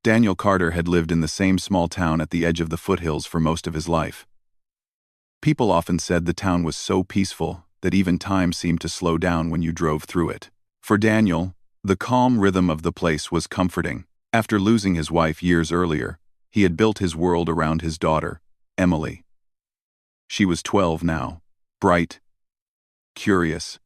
Daniel Carter had lived in the same small town at the edge of the foothills for most of his life. People often said the town was so peaceful that even time seemed to slow down when you drove through it. For Daniel, the calm rhythm of the place was comforting. After losing his wife years earlier, he had built his world around his daughter, Emily. She was 12 now, bright, curious,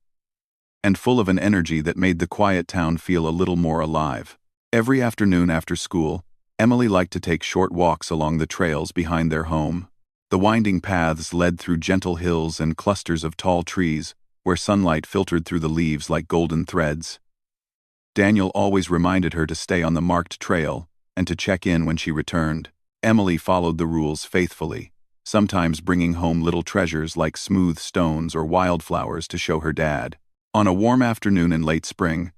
and full of an energy that made the quiet town feel a little more alive. Every afternoon after school, Emily liked to take short walks along the trails behind their home. The winding paths led through gentle hills and clusters of tall trees, where sunlight filtered through the leaves like golden threads. Daniel always reminded her to stay on the marked trail and to check in when she returned. Emily followed the rules faithfully, sometimes bringing home little treasures like smooth stones or wildflowers to show her dad. On a warm afternoon in late spring,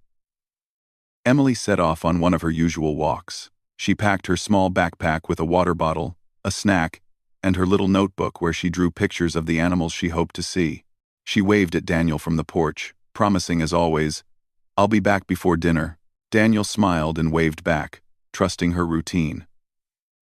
Emily set off on one of her usual walks. She packed her small backpack with a water bottle, a snack, and her little notebook where she drew pictures of the animals she hoped to see. She waved at Daniel from the porch, promising as always, "I'll be back before dinner." Daniel smiled and waved back, trusting her routine.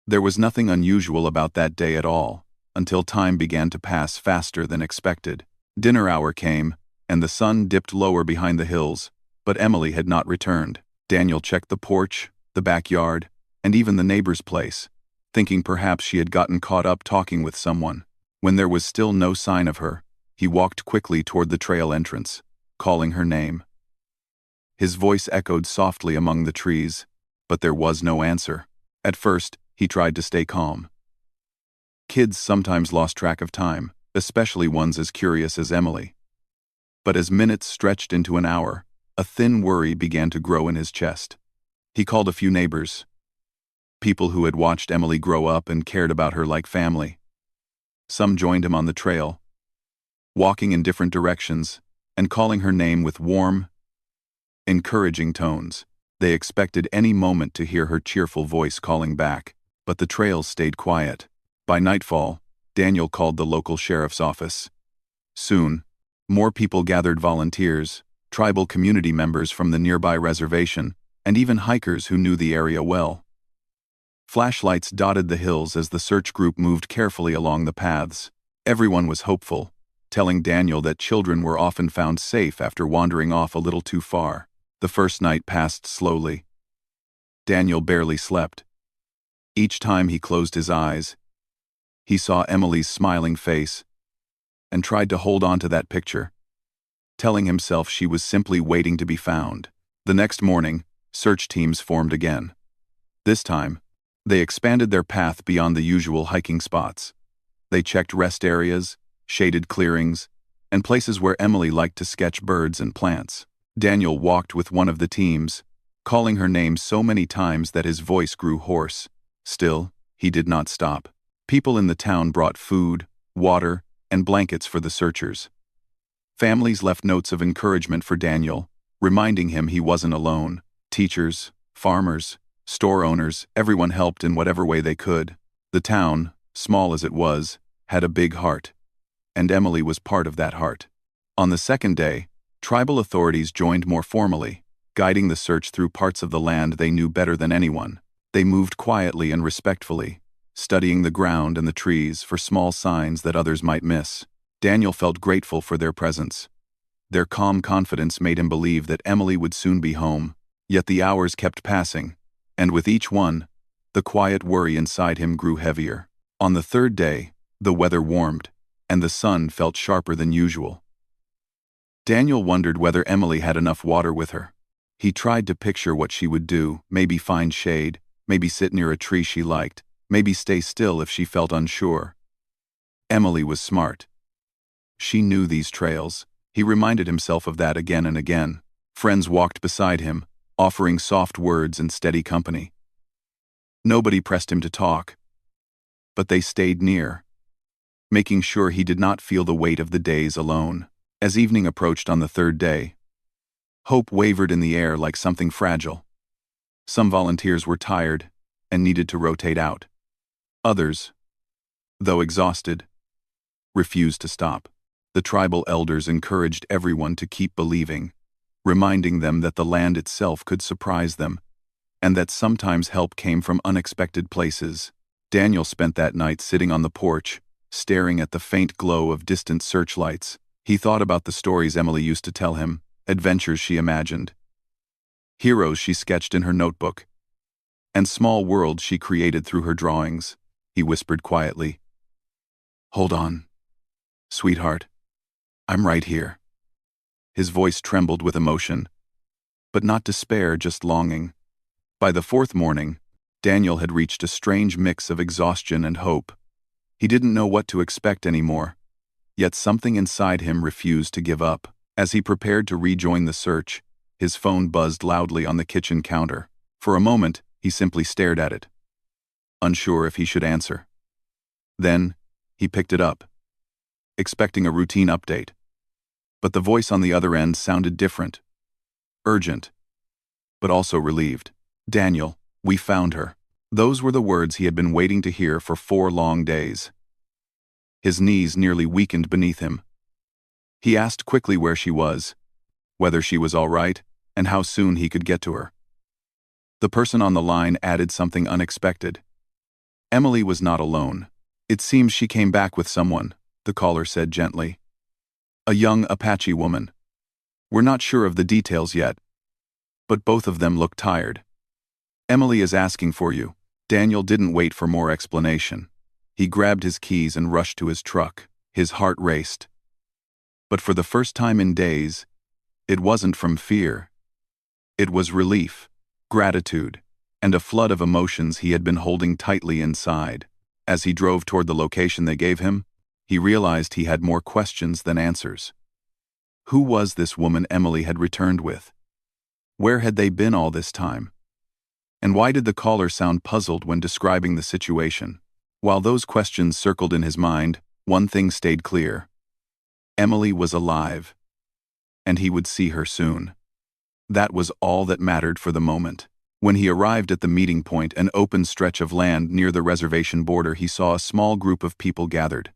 There was nothing unusual about that day at all, until time began to pass faster than expected. Dinner hour came, and the sun dipped lower behind the hills, but Emily had not returned. Daniel checked the porch, the backyard, and even the neighbor's place, thinking perhaps she had gotten caught up talking with someone. When there was still no sign of her, he walked quickly toward the trail entrance, calling her name. His voice echoed softly among the trees, but there was no answer. At first, he tried to stay calm. Kids sometimes lost track of time, especially ones as curious as Emily. But as minutes stretched into an hour, a thin worry began to grow in his chest. He called a few neighbors, people who had watched Emily grow up and cared about her like family. Some joined him on the trail, walking in different directions and calling her name with warm, encouraging tones. They expected any moment to hear her cheerful voice calling back, but the trails stayed quiet. By nightfall, Daniel called the local sheriff's office. Soon, more people gathered: volunteers, tribal community members from the nearby reservation, and even hikers who knew the area well. Flashlights dotted the hills as the search group moved carefully along the paths. Everyone was hopeful, telling Daniel that children were often found safe after wandering off a little too far. The first night passed slowly. Daniel barely slept. Each time he closed his eyes, he saw Emily's smiling face and tried to hold on to that picture, telling himself she was simply waiting to be found. The next morning, search teams formed again. This time, they expanded their path beyond the usual hiking spots. They checked rest areas, shaded clearings, and places where Emily liked to sketch birds and plants. Daniel walked with one of the teams, calling her name so many times that his voice grew hoarse. Still, he did not stop. People in the town brought food, water, and blankets for the searchers. Families left notes of encouragement for Daniel, reminding him he wasn't alone. Teachers, farmers, store owners, everyone helped in whatever way they could. The town, small as it was, had a big heart, and Emily was part of that heart. On the second day, tribal authorities joined more formally, guiding the search through parts of the land they knew better than anyone. They moved quietly and respectfully, studying the ground and the trees for small signs that others might miss. Daniel felt grateful for their presence. Their calm confidence made him believe that Emily would soon be home. Yet the hours kept passing, and with each one, the quiet worry inside him grew heavier. On the third day, the weather warmed, and the sun felt sharper than usual. Daniel wondered whether Emily had enough water with her. He tried to picture what she would do: maybe find shade, maybe sit near a tree she liked, maybe stay still if she felt unsure. Emily was smart. She knew these trails. He reminded himself of that again and again. Friends walked beside him, offering soft words and steady company. Nobody pressed him to talk, but they stayed near, making sure he did not feel the weight of the days alone. As evening approached on the third day, hope wavered in the air like something fragile. Some volunteers were tired and needed to rotate out. Others, though exhausted, refused to stop. The tribal elders encouraged everyone to keep believing, reminding them that the land itself could surprise them, and that sometimes help came from unexpected places. Daniel spent that night sitting on the porch, staring at the faint glow of distant searchlights. He thought about the stories Emily used to tell him, adventures she imagined, heroes she sketched in her notebook, and small worlds she created through her drawings. He whispered quietly, "Hold on, sweetheart. I'm right here." His voice trembled with emotion, but not despair, just longing. By the fourth morning, Daniel had reached a strange mix of exhaustion and hope. He didn't know what to expect anymore, yet something inside him refused to give up. As he prepared to rejoin the search, his phone buzzed loudly on the kitchen counter. For a moment, he simply stared at it, unsure if he should answer. Then, he picked it up, expecting a routine update. But the voice on the other end sounded different, urgent, but also relieved. "Daniel, we found her." Those were the words he had been waiting to hear for 4 long days. His knees nearly weakened beneath him. He asked quickly where she was, whether she was all right, and how soon he could get to her. The person on the line added something unexpected. Emily was not alone. "It seems she came back with someone," the caller said gently. "A young Apache woman. We're not sure of the details yet, but both of them look tired. Emily is asking for you." Daniel didn't wait for more explanation. He grabbed his keys and rushed to his truck. His heart raced. But for the first time in days, it wasn't from fear. It was relief, gratitude, and a flood of emotions he had been holding tightly inside. As he drove toward the location they gave him, he realized he had more questions than answers. Who was this woman Emily had returned with? Where had they been all this time? And why did the caller sound puzzled when describing the situation? While those questions circled in his mind, one thing stayed clear. Emily was alive, and he would see her soon. That was all that mattered for the moment. When he arrived at the meeting point, an open stretch of land near the reservation border, he saw a small group of people gathered.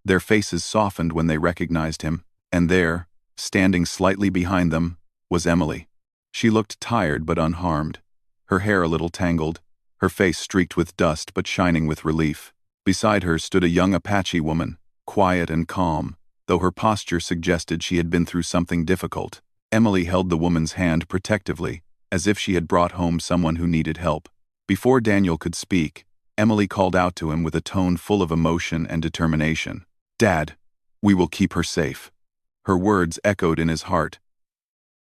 Their faces softened when they recognized him, and there, standing slightly behind them, was Emily. She looked tired but unharmed, her hair a little tangled, her face streaked with dust but shining with relief. Beside her stood a young Apache woman, quiet and calm, though her posture suggested she had been through something difficult. Emily held the woman's hand protectively, as if she had brought home someone who needed help. Before Daniel could speak, Emily called out to him with a tone full of emotion and determination. "Dad, we will keep her safe." Her words echoed in his heart,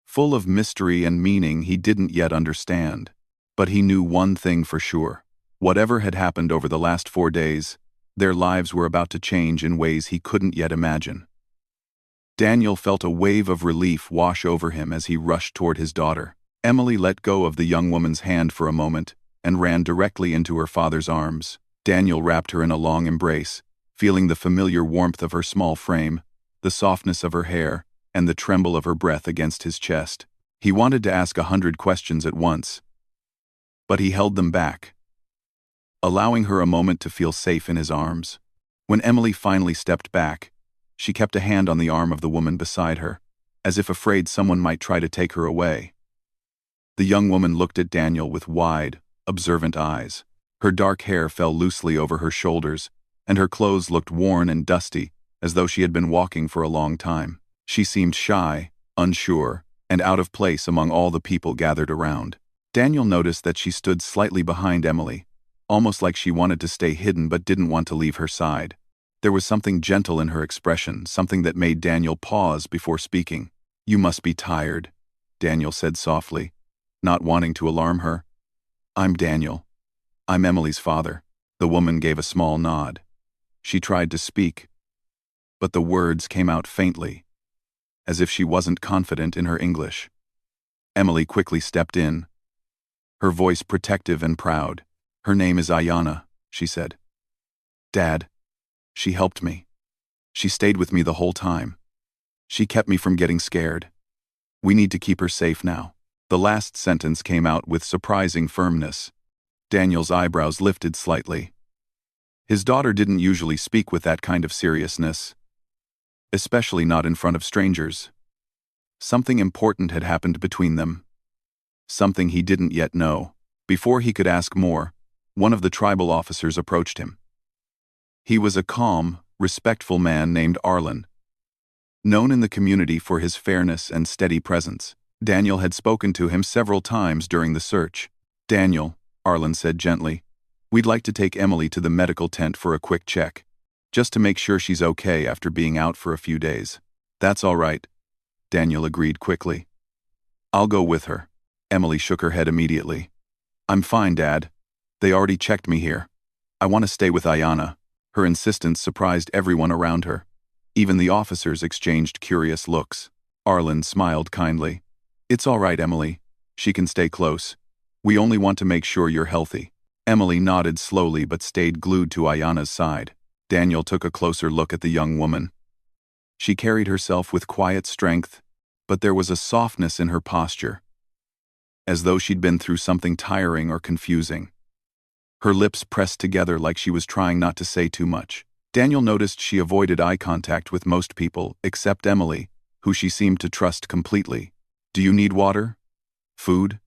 full of mystery and meaning he didn't yet understand. But he knew one thing for sure. Whatever had happened over the last 4 days, their lives were about to change in ways he couldn't yet imagine. Daniel felt a wave of relief wash over him as he rushed toward his daughter. Emily let go of the young woman's hand for a moment and ran directly into her father's arms. Daniel wrapped her in a long embrace, feeling the familiar warmth of her small frame, the softness of her hair, and the tremble of her breath against his chest. He wanted to ask 100 questions at once, but he held them back, allowing her a moment to feel safe in his arms. When Emily finally stepped back, she kept a hand on the arm of the woman beside her, as if afraid someone might try to take her away. The young woman looked at Daniel with wide, observant eyes. Her dark hair fell loosely over her shoulders, and her clothes looked worn and dusty, as though she had been walking for a long time. She seemed shy, unsure, and out of place among all the people gathered around. Daniel noticed that she stood slightly behind Emily, almost like she wanted to stay hidden but didn't want to leave her side. There was something gentle in her expression, something that made Daniel pause before speaking. "You must be tired," Daniel said softly, not wanting to alarm her. "I'm Daniel. I'm Emily's father." The woman gave a small nod. She tried to speak, but the words came out faintly, as if she wasn't confident in her English. Emily quickly stepped in, her voice protective and proud. "Her name is Ayana," she said. "Dad, she helped me. She stayed with me the whole time. She kept me from getting scared. We need to keep her safe now." The last sentence came out with surprising firmness. Daniel's eyebrows lifted slightly. His daughter didn't usually speak with that kind of seriousness, especially not in front of strangers. Something important had happened between them. Something he didn't yet know. Before he could ask more, one of the tribal officers approached him. He was a calm, respectful man named Arlen, known in the community for his fairness and steady presence. Daniel had spoken to him several times during the search. "Daniel," Arlen said gently, "we'd like to take Emily to the medical tent for a quick check, just to make sure she's okay after being out for a few days." "That's all right," Daniel agreed quickly. "I'll go with her." Emily shook her head immediately. "I'm fine, Dad. They already checked me here. I want to stay with Ayanna." Her insistence surprised everyone around her. Even the officers exchanged curious looks. Arlen smiled kindly. "It's all right, Emily. She can stay close. We only want to make sure you're healthy." Emily nodded slowly but stayed glued to Ayanna's side. Daniel took a closer look at the young woman. She carried herself with quiet strength, but there was a softness in her posture, as though she'd been through something tiring or confusing. Her lips pressed together like she was trying not to say too much. Daniel noticed she avoided eye contact with most people except Emily, who she seemed to trust completely. "Do you need water? Food?"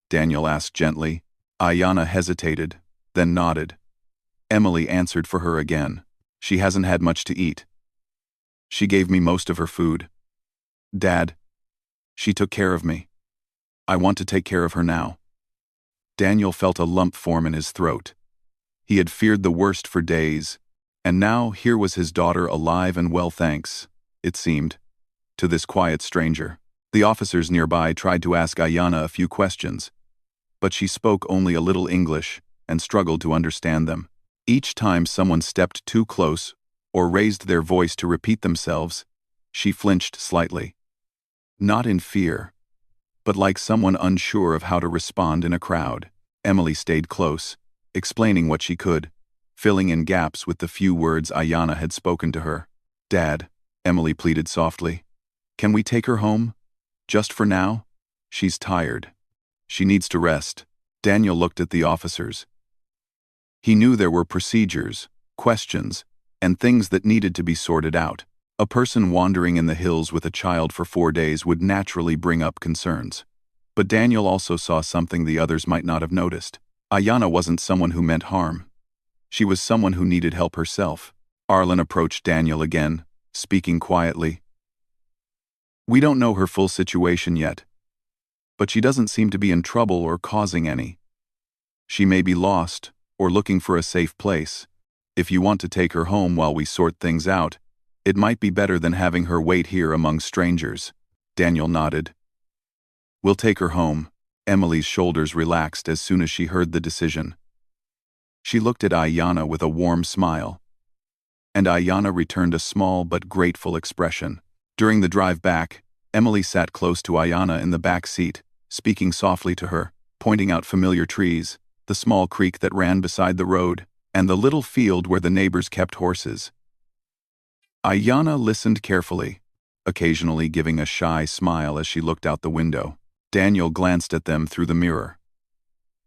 Daniel asked gently. Ayanna hesitated, then nodded. Emily answered for her again. "She hasn't had much to eat. She gave me most of her food. Dad, she took care of me. I want to take care of her now." Daniel felt a lump form in his throat. He had feared the worst for days, and now here was his daughter alive and well, thanks, it seemed, to this quiet stranger. The officers nearby tried to ask Ayanna a few questions, but she spoke only a little English and struggled to understand them. Each time someone stepped too close or raised their voice to repeat themselves, she flinched slightly. Not in fear, but like someone unsure of how to respond in a crowd. Emily stayed close, explaining what she could, filling in gaps with the few words Ayanna had spoken to her. "Dad," Emily pleaded softly, "can we take her home? Just for now? She's tired. She needs to rest." Daniel looked at the officers. He knew there were procedures, questions, and things that needed to be sorted out. A person wandering in the hills with a child for 4 days would naturally bring up concerns. But Daniel also saw something the others might not have noticed. Ayanna wasn't someone who meant harm. She was someone who needed help herself. Arlen approached Daniel again, speaking quietly. "We don't know her full situation yet, but she doesn't seem to be in trouble or causing any. She may be lost or looking for a safe place. If you want to take her home while we sort things out, it might be better than having her wait here among strangers." Daniel nodded. "We'll take her home." Emily's shoulders relaxed as soon as she heard the decision. She looked at Ayanna with a warm smile, and Ayanna returned a small but grateful expression. During the drive back, Emily sat close to Ayanna in the back seat, speaking softly to her, pointing out familiar trees, the small creek that ran beside the road, and the little field where the neighbors kept horses. Ayanna listened carefully, occasionally giving a shy smile as she looked out the window. Daniel glanced at them through the mirror.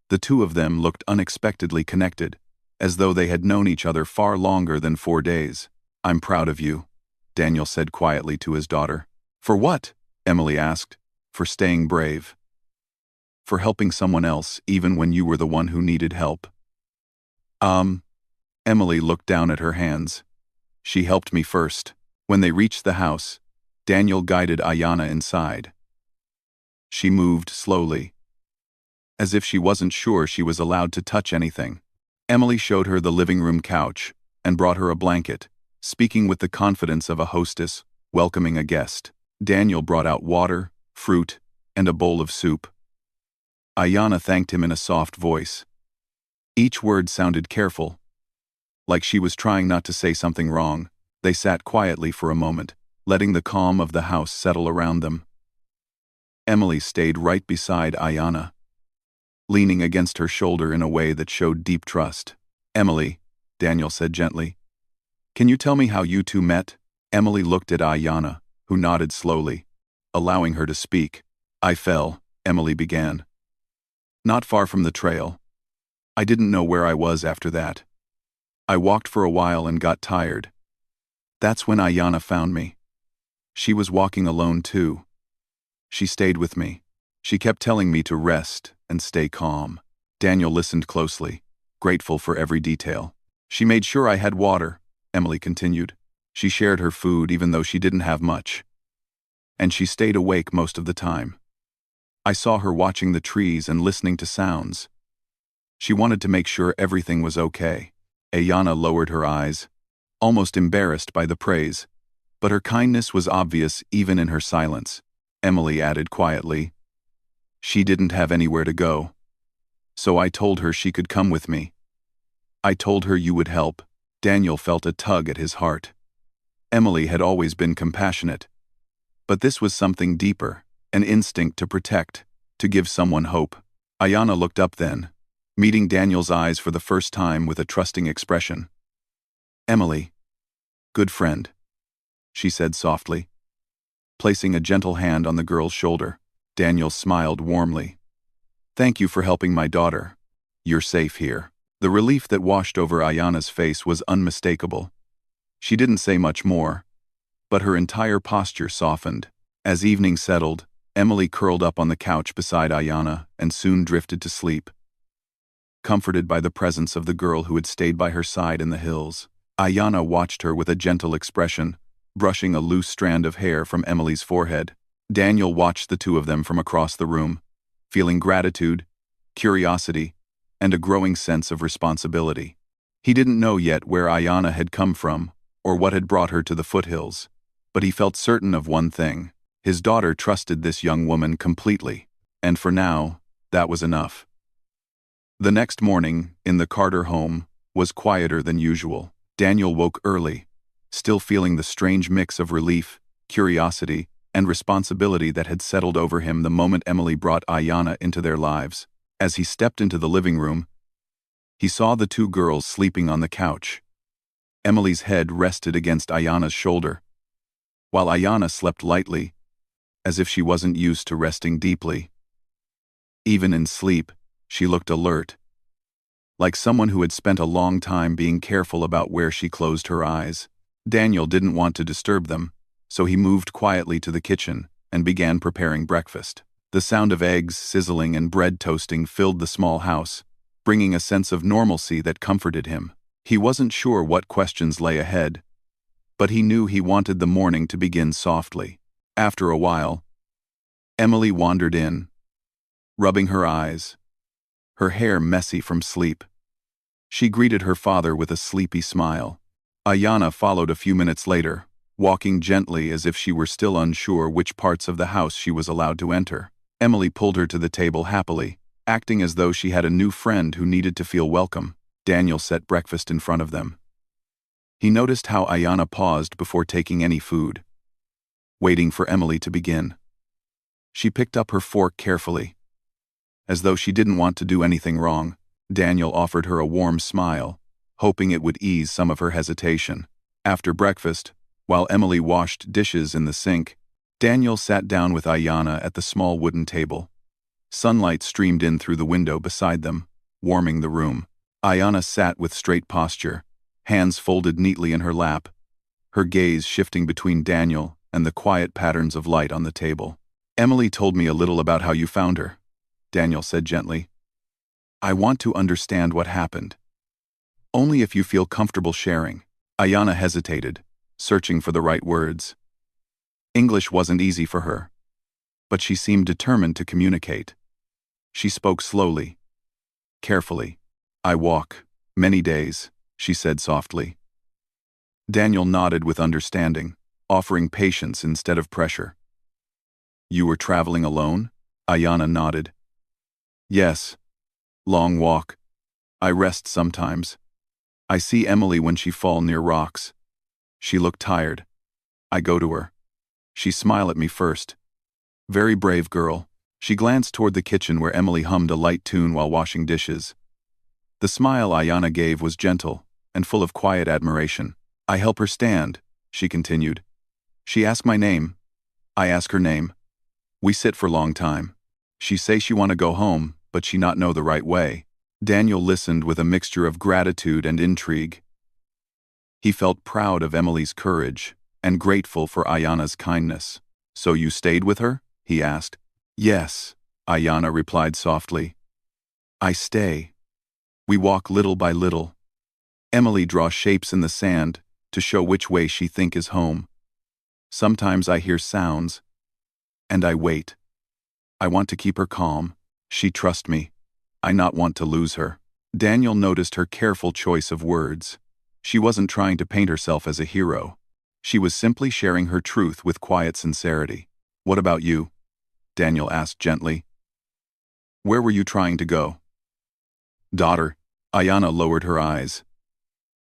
The two of them looked unexpectedly connected, as though they had known each other far longer than 4 days. "I'm proud of you," Daniel said quietly to his daughter. "For what?" Emily asked. "For staying brave. For helping someone else even when you were the one who needed help." Emily looked down at her hands. "She helped me first." When they reached the house, Daniel guided Ayanna inside. She moved slowly, as if she wasn't sure she was allowed to touch anything. Emily showed her the living room couch and brought her a blanket, speaking with the confidence of a hostess welcoming a guest. Daniel brought out water, fruit, and a bowl of soup. Ayanna thanked him in a soft voice. Each word sounded careful, like she was trying not to say something wrong. They sat quietly for a moment, letting the calm of the house settle around them. Emily stayed right beside Ayanna, leaning against her shoulder in a way that showed deep trust. "Emily," Daniel said gently, "can you tell me how you two met?" Emily looked at Ayanna, who nodded slowly, allowing her to speak. "I fell," Emily began. "Not far from the trail. I didn't know where I was after that. I walked for a while and got tired. That's when Ayanna found me. She was walking alone too. She stayed with me. She kept telling me to rest and stay calm. Daniel listened closely, grateful for every detail. She made sure I had water, Emily continued. She shared her food even though she didn't have much. And she stayed awake most of the time. I saw her watching the trees and listening to sounds. She wanted to make sure everything was okay. Ayana lowered her eyes, almost embarrassed by the praise. But her kindness was obvious even in her silence. Emily added quietly, "She didn't have anywhere to go. So I told her she could come with me. I told her you would help." Daniel felt a tug at his heart. Emily had always been compassionate. But this was something deeper, an instinct to protect, to give someone hope. Ayana looked up then, meeting Daniel's eyes for the first time with a trusting expression. "Emily, good friend," she said softly. Placing a gentle hand on the girl's shoulder, Daniel smiled warmly. "Thank you for helping my daughter. You're safe here." The relief that washed over Ayana's face was unmistakable. She didn't say much more, but her entire posture softened. As evening settled, Emily curled up on the couch beside Ayana and soon drifted to sleep, comforted by the presence of the girl who had stayed by her side in the hills. Ayana watched her with a gentle expression, brushing a loose strand of hair from Emily's forehead. Daniel watched the two of them from across the room, feeling gratitude, curiosity, and a growing sense of responsibility. He didn't know yet where Ayana had come from or what had brought her to the foothills, but he felt certain of one thing. His daughter trusted this young woman completely, and for now, that was enough. The next morning, in the Carter home, was quieter than usual. Daniel woke early, still feeling the strange mix of relief, curiosity, and responsibility that had settled over him the moment Emily brought Ayana into their lives. As he stepped into the living room, he saw the two girls sleeping on the couch. Emily's head rested against Ayana's shoulder, while Ayana slept lightly, as if she wasn't used to resting deeply. Even in sleep, she looked alert, like someone who had spent a long time being careful about where she closed her eyes. Daniel didn't want to disturb them, so he moved quietly to the kitchen and began preparing breakfast. The sound of eggs sizzling and bread toasting filled the small house, bringing a sense of normalcy that comforted him. He wasn't sure what questions lay ahead, but he knew he wanted the morning to begin softly. After a while, Emily wandered in, rubbing her eyes, her hair messy from sleep. She greeted her father with a sleepy smile. Ayana followed a few minutes later, walking gently as if she were still unsure which parts of the house she was allowed to enter. Emily pulled her to the table happily, acting as though she had a new friend who needed to feel welcome. Daniel set breakfast in front of them. He noticed how Ayana paused before taking any food, waiting for Emily to begin. She picked up her fork carefully, as though she didn't want to do anything wrong. Daniel offered her a warm smile, hoping it would ease some of her hesitation. After breakfast, while Emily washed dishes in the sink, Daniel sat down with Ayana at the small wooden table. Sunlight streamed in through the window beside them, warming the room. Ayana sat with straight posture, hands folded neatly in her lap, her gaze shifting between Daniel and the quiet patterns of light on the table. "Emily told me a little about how you found her," Daniel said gently. "I want to understand what happened. Only if you feel comfortable sharing." Ayana hesitated, searching for the right words. English wasn't easy for her, but she seemed determined to communicate. She spoke slowly, carefully. "I walk many days," she said softly. Daniel nodded with understanding, offering patience instead of pressure. "You were traveling alone?" Ayana nodded. "Yes. Long walk. I rest sometimes. I see Emily when she fall near rocks. She looked tired. I go to her. She smiled at me first. Very brave girl." She glanced toward the kitchen where Emily hummed a light tune while washing dishes. The smile Ayana gave was gentle and full of quiet admiration. "I help her stand," she continued. "She ask my name. I ask her name. We sit for long time. She say she want to go home, but she not know the right way." Daniel listened with a mixture of gratitude and intrigue. He felt proud of Emily's courage and grateful for Ayana's kindness. "So you stayed with her?" he asked. "Yes," Ayana replied softly. I stay. We walk little by little. Emily draws shapes in the sand to show which way she think is home. Sometimes I hear sounds, and I wait. I want to keep her calm. She trust me. I not want to lose her. Daniel noticed her careful choice of words. She wasn't trying to paint herself as a hero. She was simply sharing her truth with quiet sincerity. What about you? Daniel asked gently. Where were you trying to go? Daughter. Ayanna lowered her eyes.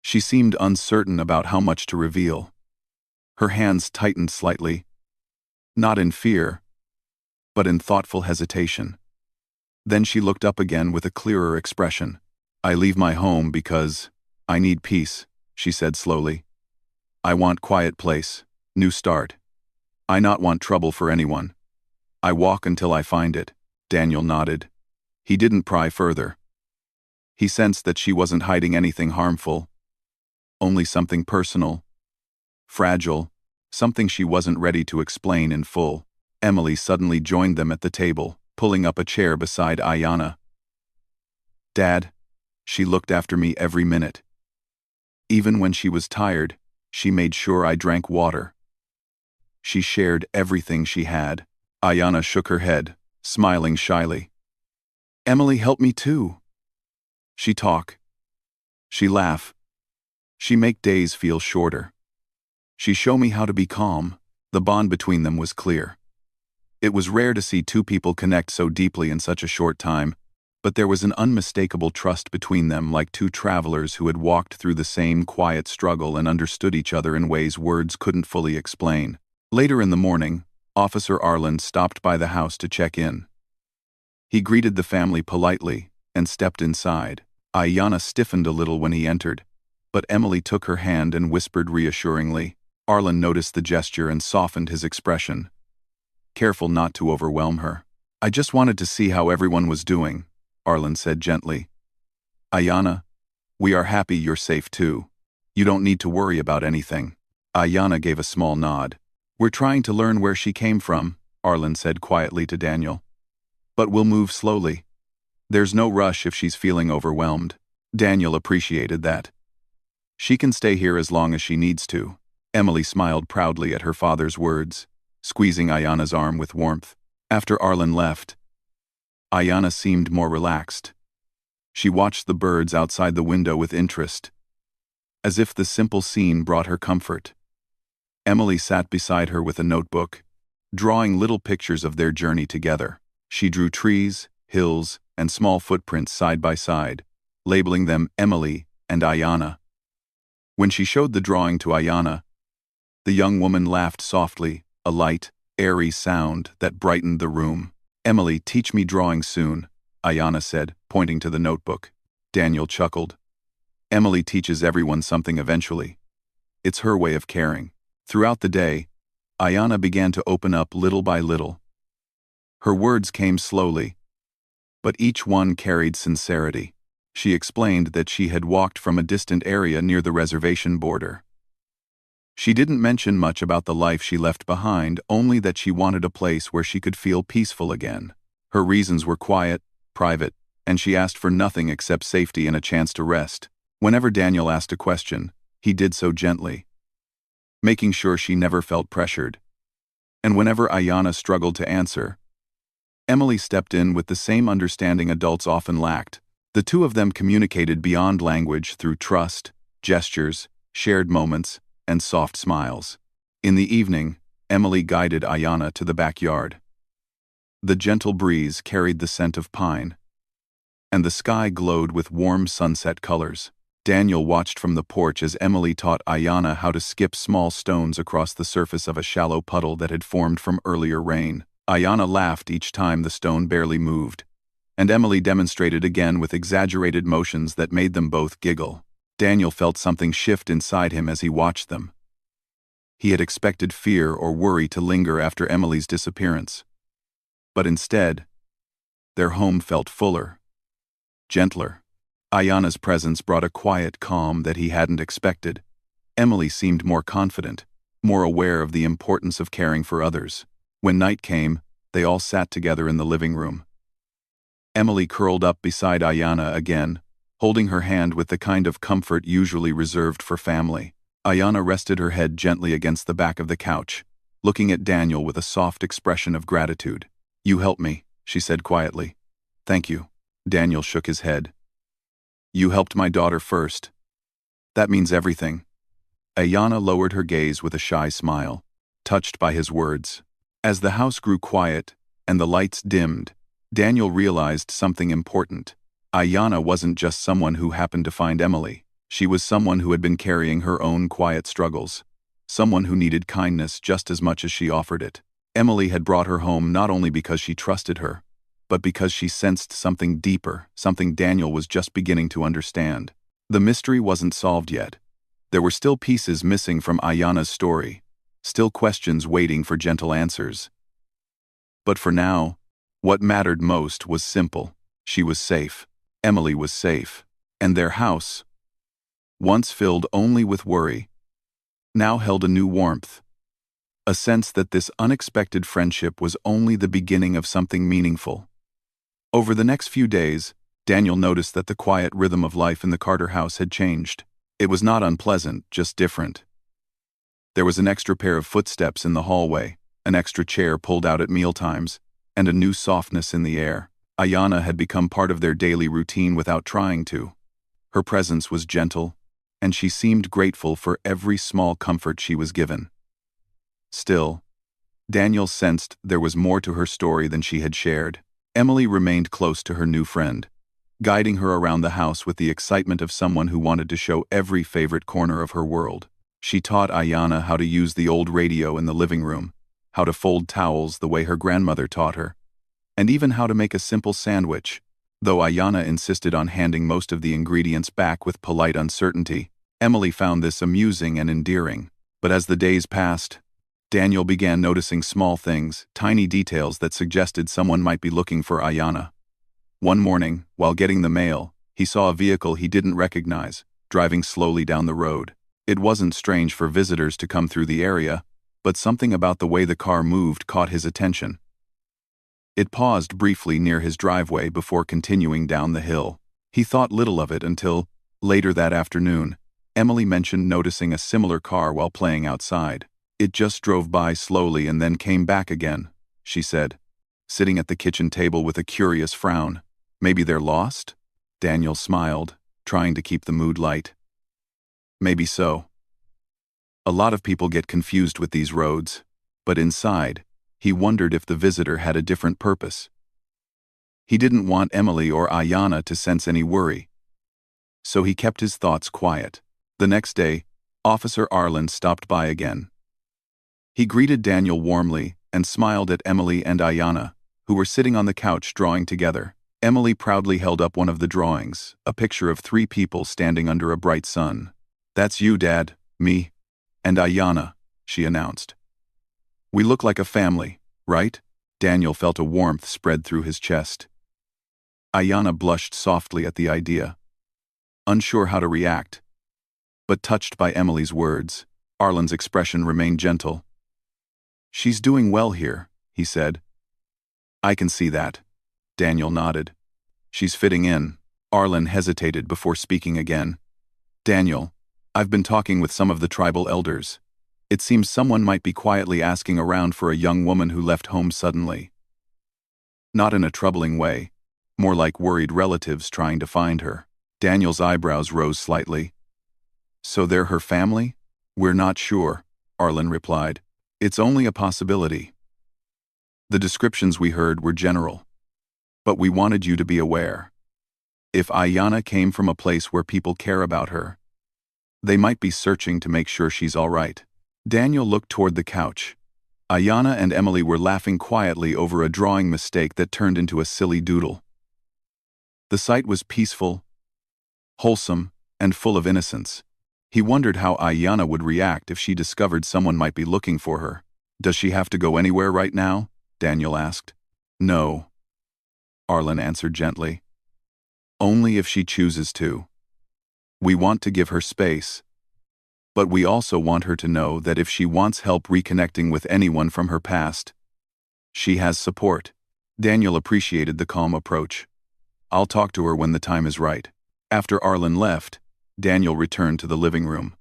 She seemed uncertain about how much to reveal. Her hands tightened slightly, not in fear, but in thoughtful hesitation. Then she looked up again with a clearer expression. I leave my home because I need peace, she said slowly. I want quiet place, new start. I not want trouble for anyone. I walk until I find it. Daniel nodded. He didn't pry further. He sensed that she wasn't hiding anything harmful, only something personal, fragile, something she wasn't ready to explain in full. Emily suddenly joined them at the table, pulling up a chair beside Ayanna. Dad, she looked after me every minute. Even when she was tired, she made sure I drank water. She shared everything she had. Ayanna shook her head, smiling shyly. Emily helped me too. She talk. She laugh. She make days feel shorter. She show me how to be calm. The bond between them was clear. It was rare to see two people connect so deeply in such a short time, but there was an unmistakable trust between them, like two travelers who had walked through the same quiet struggle and understood each other in ways words couldn't fully explain. Later in the morning, Officer Arlen stopped by the house to check in. He greeted the family politely and stepped inside. Ayanna stiffened a little when he entered, but Emily took her hand and whispered reassuringly. Arlen noticed the gesture and softened his expression, careful not to overwhelm her. I just wanted to see how everyone was doing, Arlen said gently. Ayanna, we are happy you're safe too. You don't need to worry about anything. Ayanna gave a small nod. We're trying to learn where she came from, Arlen said quietly to Daniel. But we'll move slowly. There's no rush if she's feeling overwhelmed. Daniel appreciated that. She can stay here as long as she needs to. Emily smiled proudly at her father's words, squeezing Ayanna's arm with warmth. After Arlen left, Ayanna seemed more relaxed. She watched the birds outside the window with interest, as if the simple scene brought her comfort. Emily sat beside her with a notebook, drawing little pictures of their journey together. She drew trees, hills, and small footprints side by side, labeling them Emily and Ayanna. When she showed the drawing to Ayanna, the young woman laughed softly, a light, airy sound that brightened the room. Emily, teach me drawing soon, Ayanna said, pointing to the notebook. Daniel chuckled. Emily teaches everyone something eventually. It's her way of caring. Throughout the day, Ayanna began to open up little by little. Her words came slowly, but each one carried sincerity. She explained that she had walked from a distant area near the reservation border. She didn't mention much about the life she left behind, only that she wanted a place where she could feel peaceful again. Her reasons were quiet, private, and she asked for nothing except safety and a chance to rest. Whenever Daniel asked a question, he did so gently, making sure she never felt pressured. And whenever Ayanna struggled to answer, Emily stepped in with the same understanding adults often lacked. The two of them communicated beyond language through trust, gestures, shared moments, and soft smiles. In the evening, Emily guided Ayanna to the backyard. The gentle breeze carried the scent of pine, and the sky glowed with warm sunset colors. Daniel watched from the porch as Emily taught Ayanna how to skip small stones across the surface of a shallow puddle that had formed from earlier rain. Ayanna laughed each time the stone barely moved, and Emily demonstrated again with exaggerated motions that made them both giggle. Daniel felt something shift inside him as he watched them. He had expected fear or worry to linger after Emily's disappearance. But instead, their home felt fuller, gentler. Ayanna's presence brought a quiet calm that he hadn't expected. Emily seemed more confident, more aware of the importance of caring for others. When night came, they all sat together in the living room. Emily curled up beside Ayanna again, holding her hand with the kind of comfort usually reserved for family. Ayanna rested her head gently against the back of the couch, looking at Daniel with a soft expression of gratitude. "You helped me," she said quietly. "Thank you." Daniel shook his head. "You helped my daughter first. That means everything." Ayanna lowered her gaze with a shy smile, touched by his words. As the house grew quiet and the lights dimmed, Daniel realized something important. Ayanna wasn't just someone who happened to find Emily. She was someone who had been carrying her own quiet struggles. Someone who needed kindness just as much as she offered it. Emily had brought her home not only because she trusted her, but because she sensed something deeper, something Daniel was just beginning to understand. The mystery wasn't solved yet. There were still pieces missing from Ayanna's story, still questions waiting for gentle answers. But for now, what mattered most was simple. She was safe. Emily was safe. And their house, once filled only with worry, now held a new warmth. A sense that this unexpected friendship was only the beginning of something meaningful. Over the next few days, Daniel noticed that the quiet rhythm of life in the Carter house had changed. It was not unpleasant, just different. There was an extra pair of footsteps in the hallway, an extra chair pulled out at mealtimes, and a new softness in the air. Ayanna had become part of their daily routine without trying to. Her presence was gentle, and she seemed grateful for every small comfort she was given. Still, Daniel sensed there was more to her story than she had shared. Emily remained close to her new friend, guiding her around the house with the excitement of someone who wanted to show every favorite corner of her world. She taught Ayanna how to use the old radio in the living room, how to fold towels the way her grandmother taught her, and even how to make a simple sandwich. Though Ayanna insisted on handing most of the ingredients back with polite uncertainty, Emily found this amusing and endearing. But as the days passed, Daniel began noticing small things, tiny details that suggested someone might be looking for Ayanna. One morning, while getting the mail, he saw a vehicle he didn't recognize, driving slowly down the road. It wasn't strange for visitors to come through the area, but something about the way the car moved caught his attention. It paused briefly near his driveway before continuing down the hill. He thought little of it until, later that afternoon, Emily mentioned noticing a similar car while playing outside. "It just drove by slowly and then came back again," she said, sitting at the kitchen table with a curious frown. "Maybe they're lost?" Daniel smiled, trying to keep the mood light. "Maybe so. A lot of people get confused with these roads," but inside, he wondered if the visitor had a different purpose. He didn't want Emily or Ayanna to sense any worry, so he kept his thoughts quiet. The next day, Officer Arlen stopped by again. He greeted Daniel warmly and smiled at Emily and Ayanna, who were sitting on the couch drawing together. Emily proudly held up one of the drawings, a picture of 3 people standing under a bright sun. "That's you, Dad, me, and Ayanna," she announced. "We look like a family, right?" Daniel felt a warmth spread through his chest. Ayanna blushed softly at the idea, unsure how to react. But touched by Emily's words, Arlen's expression remained gentle. "She's doing well here," he said. "I can see that." Daniel nodded. "She's fitting in." Arlen hesitated before speaking again. "Daniel, I've been talking with some of the tribal elders. It seems someone might be quietly asking around for a young woman who left home suddenly. Not in a troubling way, more like worried relatives trying to find her." Daniel's eyebrows rose slightly. "So they're her family?" "We're not sure," Arlen replied. "It's only a possibility. The descriptions we heard were general. But we wanted you to be aware. If Ayanna came from a place where people care about her, they might be searching to make sure she's all right." Daniel looked toward the couch. Ayanna and Emily were laughing quietly over a drawing mistake that turned into a silly doodle. The sight was peaceful, wholesome, and full of innocence. He wondered how Ayanna would react if she discovered someone might be looking for her. "Does she have to go anywhere right now?" Daniel asked. "No," Arlen answered gently. "Only if she chooses to. We want to give her space, but we also want her to know that if she wants help reconnecting with anyone from her past, she has support." Daniel appreciated the calm approach. I'll talk to her when the time is right. After Arlen left, Daniel returned to the living room.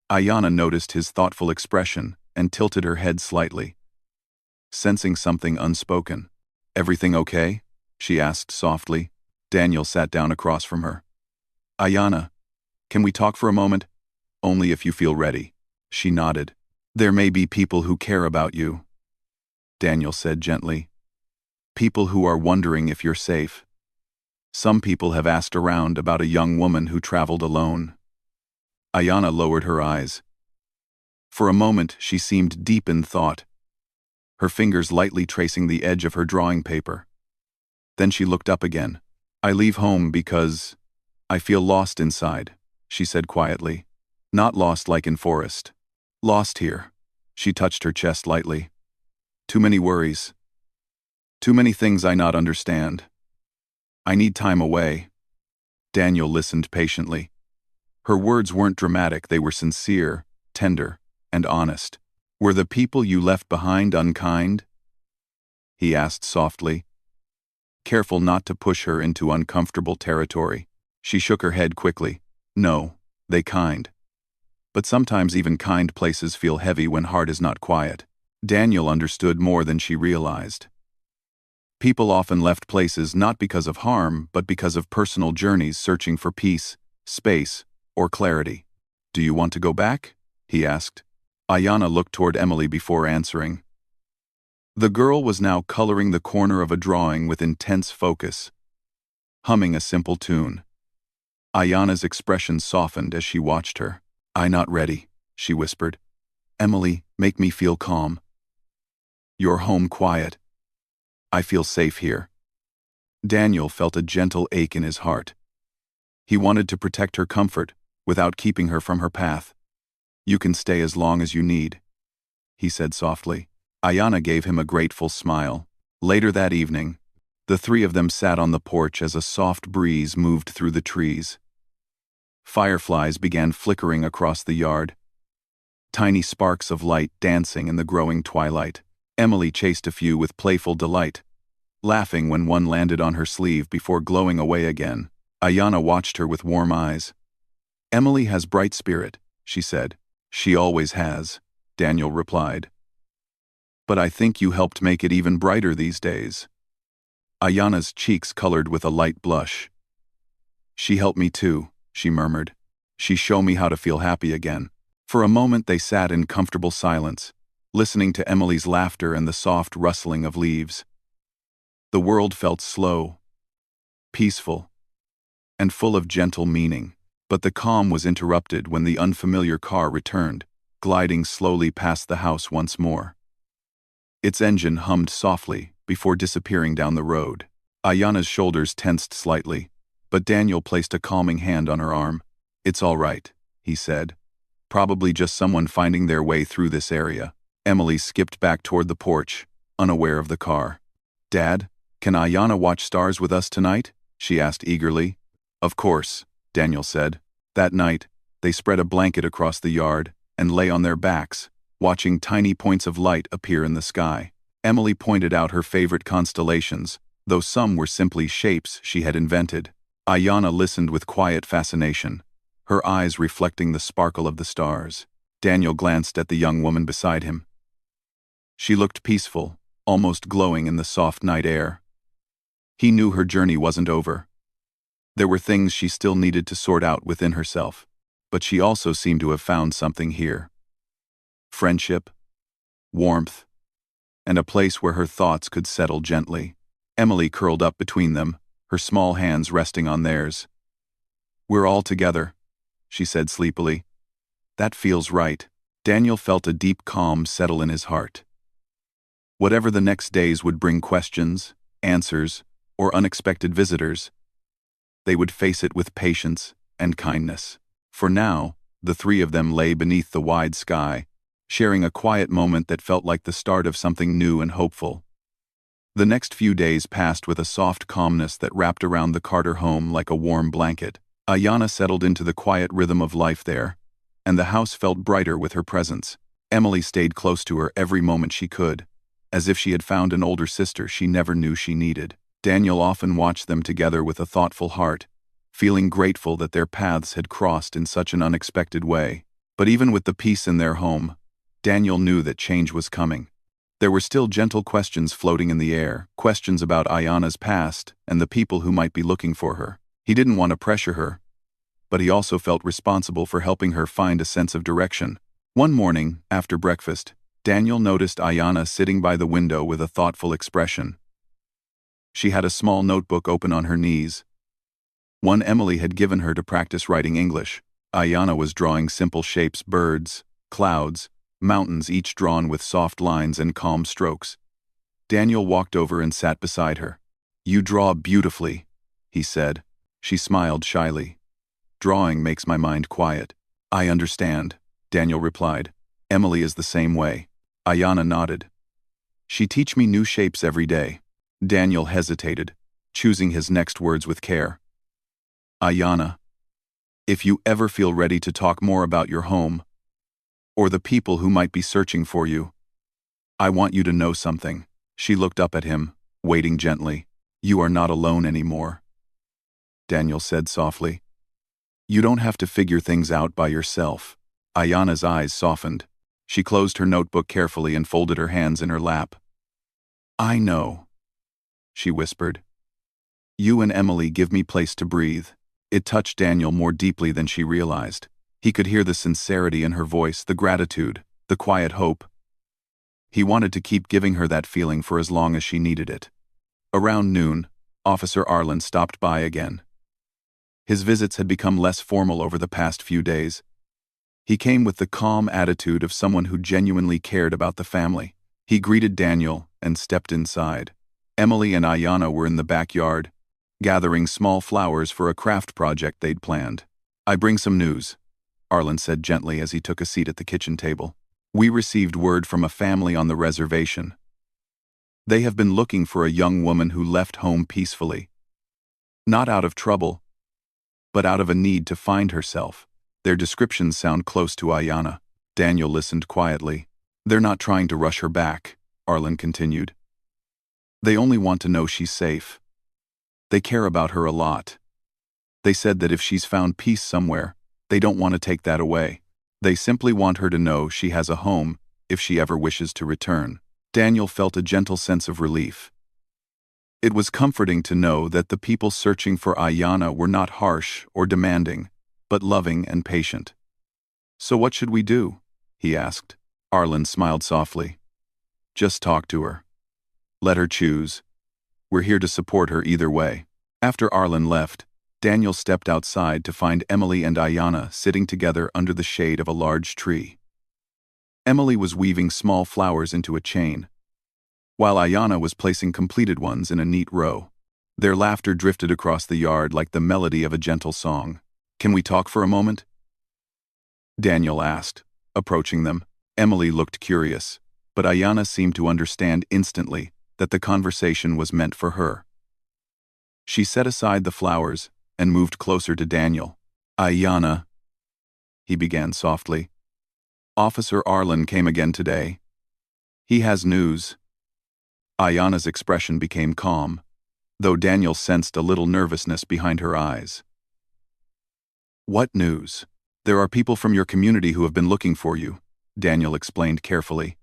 Ayanna noticed his thoughtful expression and tilted her head slightly, sensing something unspoken. "Everything okay?" she asked softly. Daniel sat down across from her. "Ayanna, can we talk for a moment?" "Only if you feel ready." She nodded. "There may be people who care about you," Daniel said gently. "People who are wondering if you're safe. Some people have asked around about a young woman who traveled alone." Ayanna lowered her eyes. For a moment she seemed deep in thought, her fingers lightly tracing the edge of her drawing paper. Then she looked up again. "I leave home because I feel lost inside," she said quietly. "Not lost like in forest. Lost here." She touched her chest lightly. "Too many worries. Too many things I not understand. I need time away." Daniel listened patiently. Her words weren't dramatic, they were sincere, tender, and honest. "Were the people you left behind unkind?" he asked softly, careful not to push her into uncomfortable territory. She shook her head quickly. "No, they kind. But sometimes even kind places feel heavy when heart is not quiet." Daniel understood more than she realized. People often left places not because of harm, but because of personal journeys searching for peace, space, or clarity. "Do you want to go back?" he asked. Ayanna looked toward Emily before answering. The girl was now coloring the corner of a drawing with intense focus, humming a simple tune. Ayanna's expression softened as she watched her. "I not ready," she whispered. "Emily, make me feel calm. Your home quiet. I feel safe here." Daniel felt a gentle ache in his heart. He wanted to protect her comfort without keeping her from her path. "You can stay as long as you need," he said softly. Ayanna gave him a grateful smile. Later that evening, the three of them sat on the porch as a soft breeze moved through the trees. Fireflies began flickering across the yard, tiny sparks of light dancing in the growing twilight. Emily chased a few with playful delight, laughing when one landed on her sleeve before glowing away again. Ayanna watched her with warm eyes. "Emily has bright spirit," she said. "She always has," Daniel replied. "But I think you helped make it even brighter these days." Ayanna's cheeks colored with a light blush. "She helped me too," she murmured. "She showed me how to feel happy again." For a moment they sat in comfortable silence, listening to Emily's laughter and the soft rustling of leaves. The world felt slow, peaceful, and full of gentle meaning. But the calm was interrupted when the unfamiliar car returned, gliding slowly past the house once more. Its engine hummed softly before disappearing down the road. Ayanna's shoulders tensed slightly, but Daniel placed a calming hand on her arm. "It's all right," he said. "Probably just someone finding their way through this area." Emily skipped back toward the porch, unaware of the car. "Dad, can Ayanna watch stars with us tonight?" she asked eagerly. "Of course," Daniel said. That night, they spread a blanket across the yard and lay on their backs, watching tiny points of light appear in the sky. Emily pointed out her favorite constellations, though some were simply shapes she had invented. Ayanna listened with quiet fascination, her eyes reflecting the sparkle of the stars. Daniel glanced at the young woman beside him. She looked peaceful, almost glowing in the soft night air. He knew her journey wasn't over. There were things she still needed to sort out within herself, but she also seemed to have found something here. Friendship, warmth, and a place where her thoughts could settle gently. Emily curled up between them, her small hands resting on theirs. "We're all together," she said sleepily. "That feels right." Daniel felt a deep calm settle in his heart. Whatever the next days would bring, questions, answers, or unexpected visitors, they would face it with patience and kindness. For now, the three of them lay beneath the wide sky, sharing a quiet moment that felt like the start of something new and hopeful. The next few days passed with a soft calmness that wrapped around the Carter home like a warm blanket. Ayanna settled into the quiet rhythm of life there, and the house felt brighter with her presence. Emily stayed close to her every moment she could, as if she had found an older sister she never knew she needed. Daniel often watched them together with a thoughtful heart, feeling grateful that their paths had crossed in such an unexpected way. But even with the peace in their home, Daniel knew that change was coming. There were still gentle questions floating in the air, questions about Ayana's past and the people who might be looking for her. He didn't want to pressure her, but he also felt responsible for helping her find a sense of direction. One morning, after breakfast, Daniel noticed Ayana sitting by the window with a thoughtful expression. She had a small notebook open on her knees, one Emily had given her to practice writing English. Ayana was drawing simple shapes: birds, clouds, mountains, each drawn with soft lines and calm strokes. Daniel walked over and sat beside her. "You draw beautifully," he said. She smiled shyly. "Drawing makes my mind quiet." "I understand," Daniel replied. "Emily is the same way." Ayana nodded. "She teach me new shapes every day." Daniel hesitated, choosing his next words with care. "Ayana, if you ever feel ready to talk more about your home, or the people who might be searching for you, I want you to know something." She looked up at him, waiting gently. "You are not alone anymore," Daniel said softly. "You don't have to figure things out by yourself." Ayana's eyes softened. She closed her notebook carefully and folded her hands in her lap. "I know," she whispered. "You and Emily give me place to breathe." It touched Daniel more deeply than she realized. He could hear the sincerity in her voice, the gratitude, the quiet hope. He wanted to keep giving her that feeling for as long as she needed it. Around noon, Officer Arlen stopped by again. His visits had become less formal over the past few days. He came with the calm attitude of someone who genuinely cared about the family. He greeted Daniel and stepped inside. Emily and Ayana were in the backyard, gathering small flowers for a craft project they'd planned. "I bring some news," Arlen said gently as he took a seat at the kitchen table. "We received word from a family on the reservation. They have been looking for a young woman who left home peacefully. Not out of trouble, but out of a need to find herself. Their descriptions sound close to Ayana." Daniel listened quietly. "They're not trying to rush her back," Arlen continued. "They only want to know she's safe. They care about her a lot. They said that if she's found peace somewhere, they don't want to take that away. They simply want her to know she has a home if she ever wishes to return." Daniel felt a gentle sense of relief. It was comforting to know that the people searching for Ayana were not harsh or demanding, but loving and patient. "So what should we do?" he asked. Arlen smiled softly. "Just talk to her. Let her choose. We're here to support her either way." After Arlen left, Daniel stepped outside to find Emily and Ayana sitting together under the shade of a large tree. Emily was weaving small flowers into a chain, while Ayana was placing completed ones in a neat row. Their laughter drifted across the yard like the melody of a gentle song. "Can we talk for a moment?" Daniel asked, approaching them. Emily looked curious, but Ayana seemed to understand instantly that the conversation was meant for her. She set aside the flowers and moved closer to Daniel. "Ayana," he began softly. "Officer Arlen came again today. He has news." Ayana's expression became calm, though Daniel sensed a little nervousness behind her eyes. "What news?" "There are people from your community who have been looking for you," Daniel explained carefully.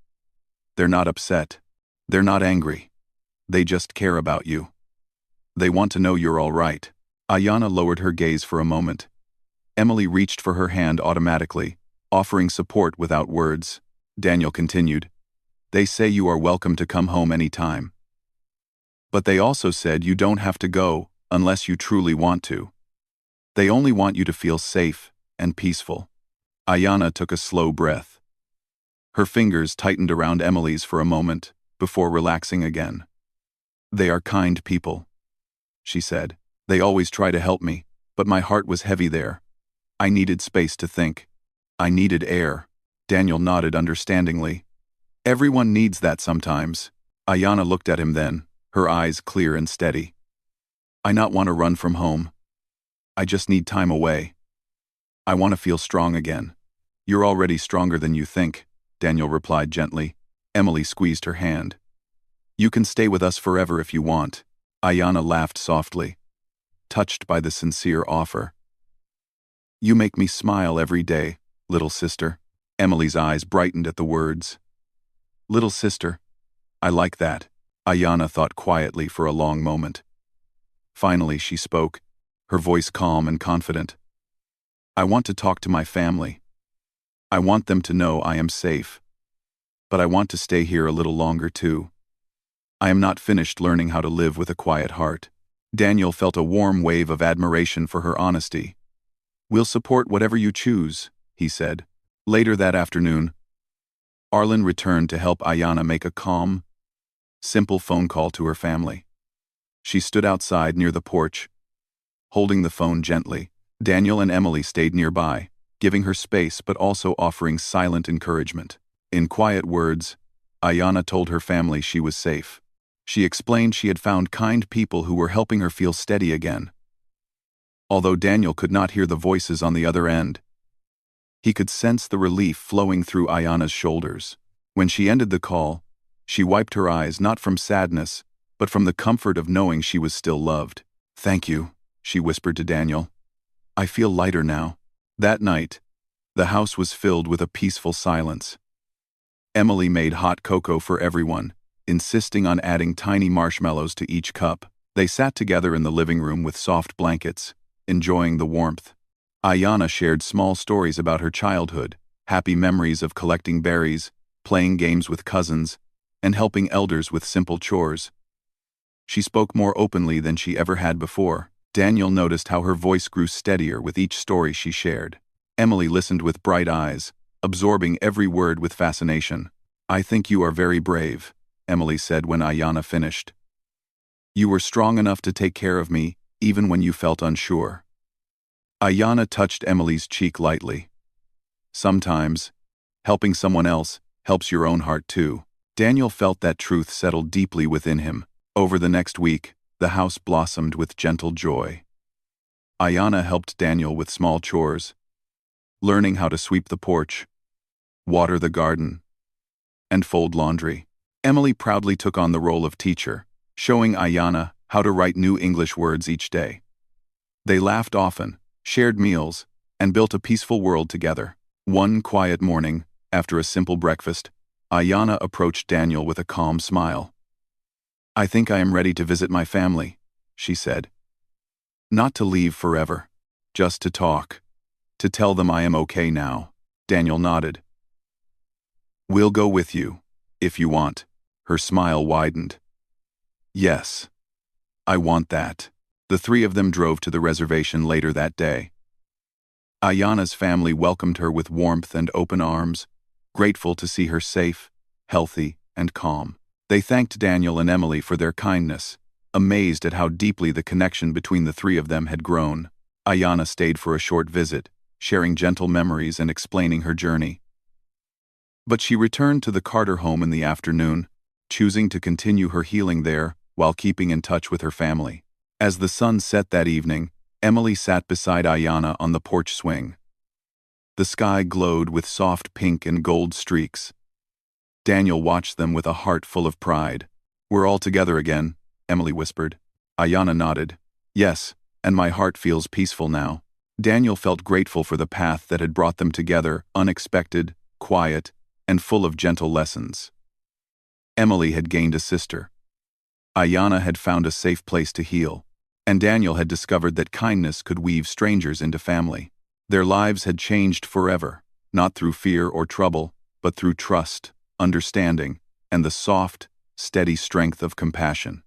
"They're not upset. They're not angry. They just care about you. They want to know you're all right." Ayana lowered her gaze for a moment. Emily reached for her hand automatically, offering support without words. Daniel continued, "They say you are welcome to come home any time. But they also said you don't have to go unless you truly want to. They only want you to feel safe and peaceful." Ayana took a slow breath. Her fingers tightened around Emily's for a moment, before relaxing again. "They are kind people," she said. "They always try to help me, but my heart was heavy there. I needed space to think. I needed air." Daniel nodded understandingly. "Everyone needs that sometimes." Ayana looked at him then, her eyes clear and steady. "I not want to run from home. I just need time away. I want to feel strong again." "You're already stronger than you think," Daniel replied gently. Emily squeezed her hand. "You can stay with us forever if you want." Ayanna laughed softly, touched by the sincere offer. You make me smile every day, little sister. Emily's eyes brightened at the words. Little sister, I like that. Ayanna thought quietly for a long moment. Finally she spoke, her voice calm and confident. I want to talk to my family. I want them to know I am safe. But I want to stay here a little longer too. I am not finished learning how to live with a quiet heart. Daniel felt a warm wave of admiration for her honesty. We'll support whatever you choose, he said. Later that afternoon, Arlen returned to help Ayanna make a calm, simple phone call to her family. She stood outside near the porch, holding the phone gently. Daniel and Emily stayed nearby, giving her space but also offering silent encouragement. In quiet words, Ayanna told her family she was safe. She explained she had found kind people who were helping her feel steady again. Although Daniel could not hear the voices on the other end, he could sense the relief flowing through Ayanna's shoulders. When she ended the call, she wiped her eyes not from sadness, but from the comfort of knowing she was still loved. Thank you, she whispered to Daniel. I feel lighter now. That night, the house was filled with a peaceful silence. Emily made hot cocoa for everyone, insisting on adding tiny marshmallows to each cup. They sat together in the living room with soft blankets, enjoying the warmth. Ayanna shared small stories about her childhood, happy memories of collecting berries, playing games with cousins, and helping elders with simple chores. She spoke more openly than she ever had before. Daniel noticed how her voice grew steadier with each story she shared. Emily listened with bright eyes, absorbing every word with fascination. I think you are very brave, Emily said when Ayanna finished. You were strong enough to take care of me, even when you felt unsure. Ayanna touched Emily's cheek lightly. Sometimes, helping someone else helps your own heart too. Daniel felt that truth settle deeply within him. Over the next week, the house blossomed with gentle joy. Ayanna helped Daniel with small chores, learning how to sweep the porch, water the garden, and fold laundry. Emily proudly took on the role of teacher, showing Ayanna how to write new English words each day. They laughed often, shared meals, and built a peaceful world together. One quiet morning, after a simple breakfast, Ayanna approached Daniel with a calm smile. I think I am ready to visit my family, she said. Not to leave forever, just to talk, to tell them I am okay now. Daniel nodded. We'll go with you, if you want. Her smile widened. Yes, I want that. The three of them drove to the reservation later that day. Ayanna's family welcomed her with warmth and open arms, grateful to see her safe, healthy, and calm. They thanked Daniel and Emily for their kindness, amazed at how deeply the connection between the three of them had grown. Ayanna stayed for a short visit, sharing gentle memories and explaining her journey. But she returned to the Carter home in the afternoon, choosing to continue her healing there while keeping in touch with her family. As the sun set that evening, Emily sat beside Ayanna on the porch swing. The sky glowed with soft pink and gold streaks. Daniel watched them with a heart full of pride. We're all together again, Emily whispered. Ayanna nodded. Yes, and my heart feels peaceful now. Daniel felt grateful for the path that had brought them together, unexpected, quiet, and full of gentle lessons. Emily had gained a sister. Ayanna had found a safe place to heal, and Daniel had discovered that kindness could weave strangers into family. Their lives had changed forever, not through fear or trouble, but through trust, understanding, and the soft, steady strength of compassion.